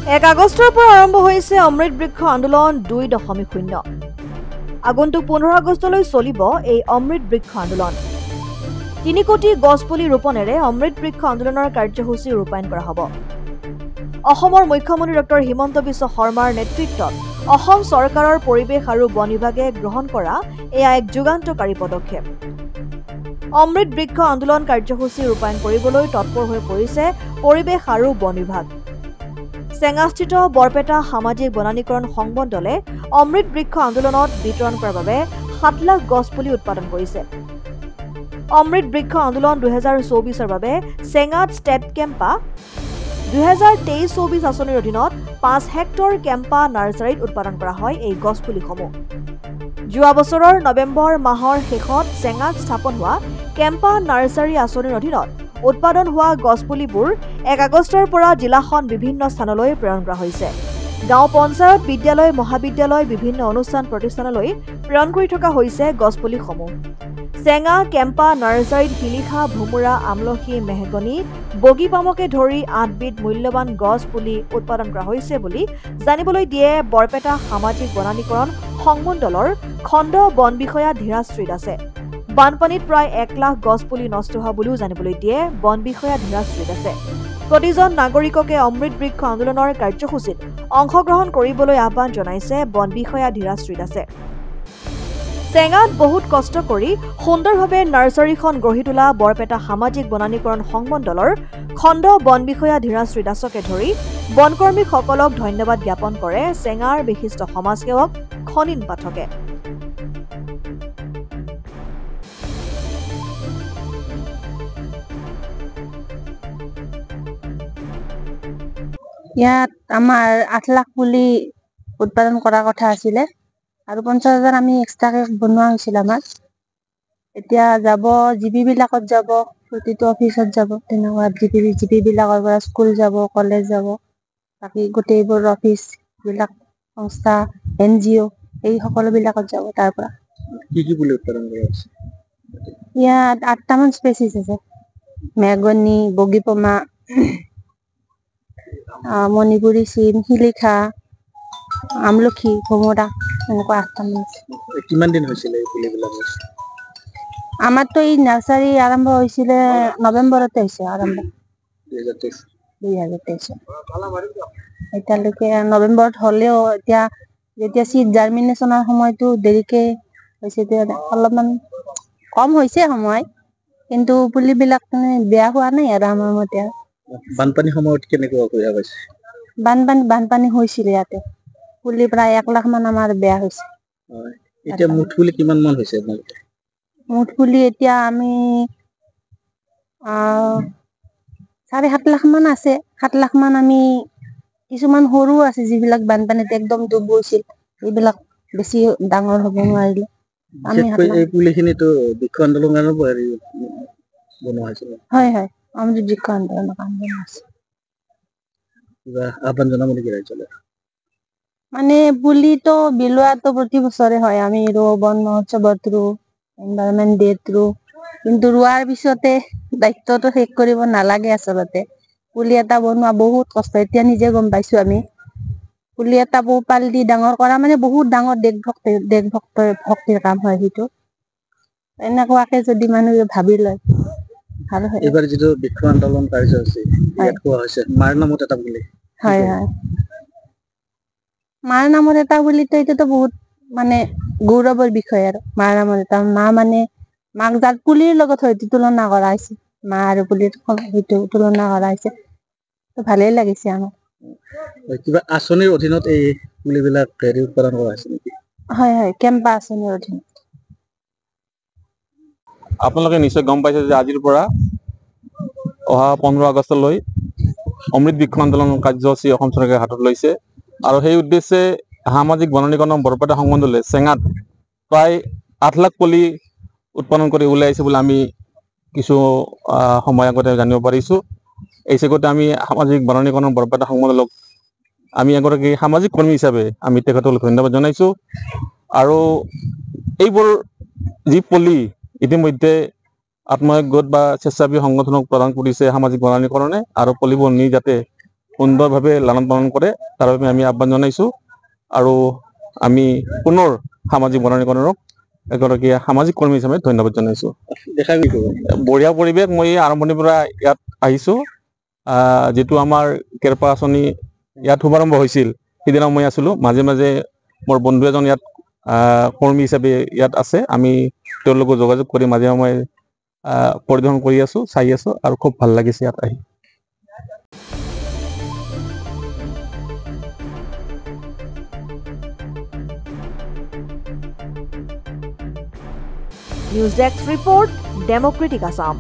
1 আগষ্টৰ পৰা আৰম্ভ হৈছে অমৃত বৃক্ষ আন্দোলন 2.0 আগন্তুক 15 আগষ্টলৈ চলিব এই অমৃত বৃক্ষ আন্দোলন 3 কোটি গছপুলি ৰোপণেৰে অমৃত বৃক্ষ আন্দোলনৰ কাৰ্যসূচী ৰূপায়ণ কৰা হ'ব অসমৰ মুখ্যমন্ত্ৰী ডক্টৰ হিমন্ত বিশ্ব শৰ্মাৰ নেতৃত্বত অসম চৰকাৰৰ পৰিৱেশ আৰু বন বিভাগে গ্ৰহণ কৰা এয়া এক যুগান্তকাৰী পদক্ষেপ অমৃত বৃক্ষ আন্দোলন কাৰ্যসূচী ৰূপায়ণ কৰিবলৈ তৎপৰ হৈ পৰিছে পৰিৱেশ আৰু বন বিভাগ চেঙাস্থিত বৰপেটা সামাজিক বনানীকৰণ সংবন দলে অমৃত বৃক্ষ আন্দোলনত বিতৰণ কৰাৰ বাবে 7 লাখ গছপুলি উৎপাদন কৰিছে অমৃত বৃক্ষ আন্দোলন 2024ৰ বাবে চেঙাত ষ্টেট কেম্পা 2023-24 আঁচনিৰ অধীনত 5 হেক্টৰ কেম্পা নাৰ্চাৰীত উৎপাদন কৰা হয় এই গছপুলিসমূহ যোৱা বছৰৰ নৱেম্বৰ মাহৰ শেষত চেঙাত স্থাপন হোৱা কেম্পা নাৰ্চাৰী আঁচনিৰ অধীনত উৎপাদন হোৱা গছপুলিবোৰ 1 আগষ্টৰ পৰা জিলাখন বিভিন্ন স্থানলৈ প্ৰেৰণ কৰা হৈছে গাঁও পঞ্চায়ত বিদ্যালয় মহাবিদ্যালয় বিভিন্ন অনুষ্ঠান প্ৰতিষ্ঠানলৈ প্ৰেৰণ কৰি থকা হৈছে গছপুলিসমূহ চেঙা কেম্পা নাৰ্চাৰীত শিলিখা ভুমুৰা আমলখি মেহগনি বগী পামকে ধৰি 8 বিধ মূল্যৱান গছপুলি উৎপাদন কৰা হৈছে বুলি জানিবলৈ দিয়ে বৰপেটা সামাজিক বনানীকৰণ সংবন দলৰ খণ্ড বন বিষয়া ধীৰাজশ্ৰী দাসে বানপানীত প্ৰায় 1 লাখ গছপুলি নষ্ট হোৱা বুলিও জানিবলৈ দিয়ে বন বিষয়া ধীৰাজশ্ৰী দাসে প্ৰতিজন নাগৰিককে অমৃত বৃক্ষ আন্দোলনৰ কাৰ্যসূচীত অংশগ্ৰহণ কৰিবলৈ আহ্বান জনাইছে বন বিষয়া ধীৰাজশ্ৰী দাসে চেঙাত বহুত কষ্ট কৰি সুন্দৰভাৱে নাৰ্চাৰীখন গঢ়ি তোলা বৰপেটা সামাজিক বনানীকৰণ সংবন দলৰ খণ্ড বন বিষয়া ধীৰাজশ্ৰী দাসকে ধৰি বনকৰ্মীসকলক ধন্যবাদ জ্ঞাপন কৰে চেঙাৰ বিশিষ্ট সমাজসেৱক খনিন পাঠকে ইয়াত আমাৰ 8 লাখ পুলি উৎপাদন কৰাৰ কথা আছিলে আৰু 50,000 আমি এক্সট্ৰাকে বনোৱা হৈছিল আমাৰ এতিয়া যাব জিপি বিলাকত যাব প্ৰতিটো অফিচত যাব তেনেকুৱা জিপি বিলাকৰ পৰা স্কুল যাব কলেজ যাব বাকি গোটেইবোৰ অফিচ বিলাক সংস্থা NGO এই সকলো বিলাকত যাব তাৰ পৰা কি পুলি উৎপাদন কৰা আছে ইয়াত 8টা মান স্পেচিছ আছে মেগনি বগীপমা মণিপুৰী চিম শিলিখা আমলখি ভমৰা এনেকুৱা 8টা মান কিমান দিন হৈছিল এই পুলিবিলাক আমাৰতো এই নাৰ্চাৰী আৰম্ভ হৈছিলে নৱেম্বৰতে হৈছে আৰম্ভ 2023 এতিয়ালৈকে নৱেম্বৰত হলেও এতিয়া যেতিয়া সিড জাৰ্মিনেশ্যনৰ সময়টো দেৰিকে হৈছে অলপমান কম হৈছে সময় কিন্তু পুলিবিলাক বেয়া হোৱা নাই আৰু আমাৰ মতে বানপানী সময়ত কেনেকুৱা অসুবিধা পাইছে বানপানী হৈছিল ইয়াতে পুলি প্ৰায় 1 লাখ মান আমাৰ বেয়া হৈছে এতিয়া মুঠ পুলি কিমান মান হৈছে আপোনালোকৰ মুঠ পুলি এতিয়া আমি 7.5 লাখ মান আছে 7 লাখ মান আমি কিছুমান সৰু আছে যিবিলাক বানপানীত একদম ডুব গৈছিল এইবিলাক বেছি ডাঙৰ হ'ব নোৱাৰিলে আমি এই পুলিখিনিতো বৃক্ষ আন্দোলনৰ বনোৱা হৈছিল হয় হয় অমৃত বৃক্ষ আন্দোলনৰ কাম আছে কিবা আহ্বান জনাব নেকি ৰাইজলৈ মানে পুলিটো বিলোৱাটো প্ৰতি বছৰে হয় আমি বন মহোৎসৱত এনভাইৰনমেন্ট ডেত কিন্তু ৰোৱাৰ পিছতে দায়িত্বটো শেষ কৰিব নালাগে আচলতে পুলি এটা বনোৱা বহুত কষ্ট এতিয়া নিজে গম পাইছো আমি পুলি এটা পোহপাল দি ডাঙৰ কৰা মানে বহুত ডাঙৰ দেশভক্তিৰ কাম হয় সেইটো এনেকুৱাকে যদি মানুহে ভাবি লয় ভাল হয় এবাৰ যিটো বৃক্ষ আন্দোলন কাৰ্যসূচী ইয়াত কোৱা হৈছে মাৰ নামত এটা বুলি হয় হয় মাৰ নামত এটা বুলিতো এইটোতো বহুত মানে গৌৰৱৰ বিষয় আৰু মাৰ নামত এটা মা মানে মাক যাৰ পুলিৰ লগত হয়তো তুলনা কৰা হৈছে মা আৰু পুলিৰ সেইটো তুলনা কৰা হৈছে ভালেই লাগিছে আমাৰ কিবা আঁচনিৰ অধীনত এই পুলিবিলাক উৎপাদন কৰা হৈছে নেকি হয় হয় কেম্পা আঁচনিৰ অধীনত আপোনালোকে নিশ্চয় গম পাইছে যে আজিৰ পৰা অহা 15 আগষ্টলৈ অমৃত বৃক্ষ আন্দোলন কাৰ্যসূচী অসম চৰকাৰে হাতত লৈছে আৰু সেই উদ্দেশ্যে সামাজিক বনানীকৰণ বৰপেটা সংবন দলে চেঙাত প্ৰায় 8 লাখ পুলি উৎপাদন কৰি উলিয়াইছে বুলি আমি কিছু সময় আগতে জানিব পাৰিছো এই চেগতে আমি সামাজিক বনানীকৰণ বৰপেটা সংবন দলক আমি এগৰাকী সামাজিক কৰ্মী হিচাপে আমি তেখেতসকলক ধন্যবাদ জনাইছো আৰু এইবোৰ যি পুলি ইতিমধ্যে আত্মসহায়ক গোট বা স্বেচ্ছাসেৱী সংগঠনক প্ৰদান কৰিছে সামাজিক বনানীকৰণে আৰু পুলিবোৰ নি যাতে সুন্দৰভাৱে লালন পালন কৰে তাৰ বাবে আমি আহ্বান জনাইছোঁ আৰু আমি পুনৰ সামাজিক বননীকৰণক এগৰাকী সামাজিক কৰ্মী হিচাপে ধন্যবাদ জনাইছোঁ। দেখা গৈছে বঢ়িয়া পৰিৱেশ। মই আৰম্ভণিৰ পৰা ইয়াত আহিছোঁ। যিটো আমাৰ কেৰপা আঁচনি ইয়াত শুভাৰম্ভ হৈছিল সিদিনা মই আছিলোঁ। মাজে মাজে মোৰ বন্ধু এজন ইয়াত কৰ্মী হিচাপে ইয়াত আছে। আমি তেওঁলোকক যোগাযোগ কৰি মাজে সময়ে পৰিদৰ্শন কৰি আছোঁ, চাই আছোঁ আৰু খুব ভাল লাগিছে ইয়াত আহি। News desk report, democratic Assam.